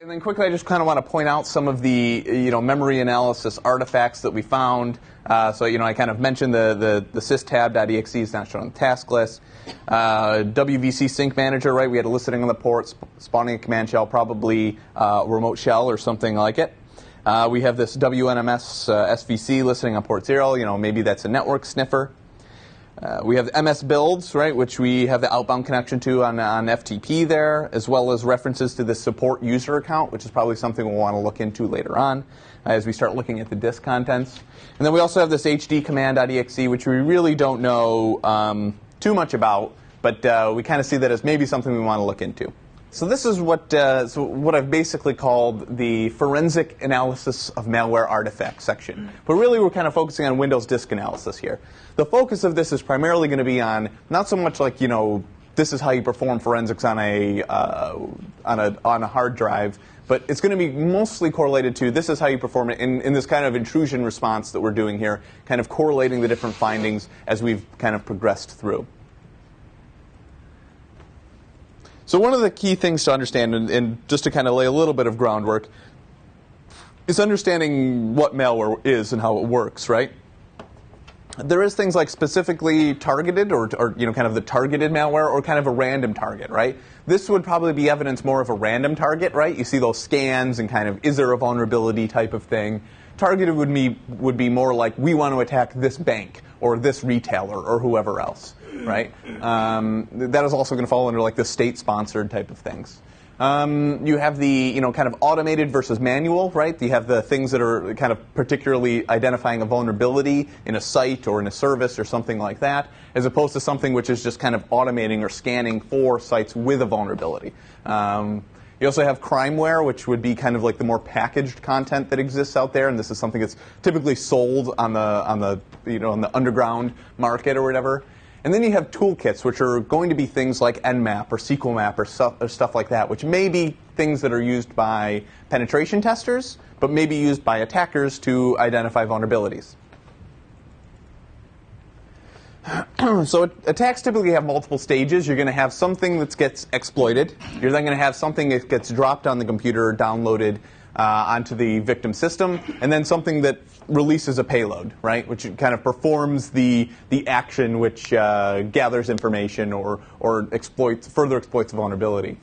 And then quickly, I just kind of want to point out some of the memory analysis artifacts that we found. So I kind of mentioned the systab.exe is not shown on the task list. WVC sync manager, right? We had a listening on the port, spawning a command shell, probably a remote shell or something like it. We have this WNMS SVC listening on port 0. Maybe that's a network sniffer. We have MS builds, right, which we have the outbound connection to on FTP there, as well as references to the support user account, which is probably something we'll want to look into later on as we start looking at the disk contents. And then we also have this HD command.exe, which we really don't know too much about, but we kind of see that as maybe something we want to look into. So this is what I've basically called the forensic analysis of malware artifacts section. But really we're kind of focusing on Windows disk analysis here. The focus of this is primarily going to be on not so much like, this is how you perform forensics on a hard drive, but it's going to be mostly correlated to this is how you perform it in this kind of intrusion response that we're doing here, kind of correlating the different findings as we've kind of progressed through. So one of the key things to understand, and just to kind of lay a little bit of groundwork, is understanding what malware is and how it works, right? There is things like specifically targeted or kind of the targeted malware or kind of a random target, right? This would probably be evidence more of a random target, right? You see those scans and kind of is there a vulnerability type of thing. Targeted would be more like we want to attack this bank or this retailer or whoever else, right? That is also going to fall under like the state-sponsored type of things. You have the kind of automated versus manual, right? You have the things that are kind of particularly identifying a vulnerability in a site or in a service or something like that, as opposed to something which is just kind of automating or scanning for sites with a vulnerability. You also have crimeware, which would be kind of like the more packaged content that exists out there, and this is something that's typically sold on the underground market or whatever. And then you have toolkits, which are going to be things like Nmap or SQLmap or stuff like that, which may be things that are used by penetration testers, but may be used by attackers to identify vulnerabilities. So attacks typically have multiple stages. You're going to have something that gets exploited. You're then going to have something that gets dropped on the computer, downloaded onto the victim system, and then something that releases a payload, right, which kind of performs the action which gathers information or further exploits a vulnerability.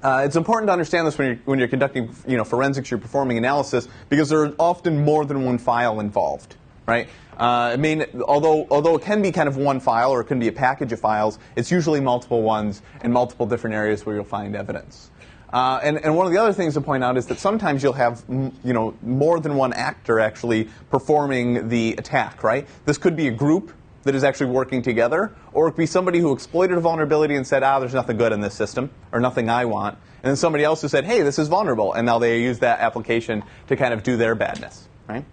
It's important to understand this when you're conducting forensics, you're performing analysis, because there are often more than one file involved, right? Although it can be kind of one file or it can be a package of files, it's usually multiple ones in multiple different areas where you'll find evidence. And one of the other things to point out is that sometimes you'll have more than one actor actually performing the attack, right? This could be a group that is actually working together, or it could be somebody who exploited a vulnerability and said, there's nothing good in this system, or nothing I want. And then somebody else who said, hey, this is vulnerable, and now they use that application to kind of do their badness, right?